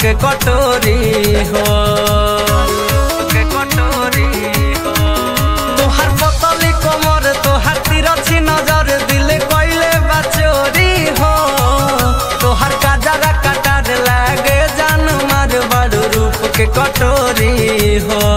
के कटोरी हो, के कटोरी हो। तोहर पतली कमर तोहर तिरछी नजर दिल कोइले बचोरी हो। तोहर काजरा कटार लागे जान मार बड़ रूप के कटोरी हो।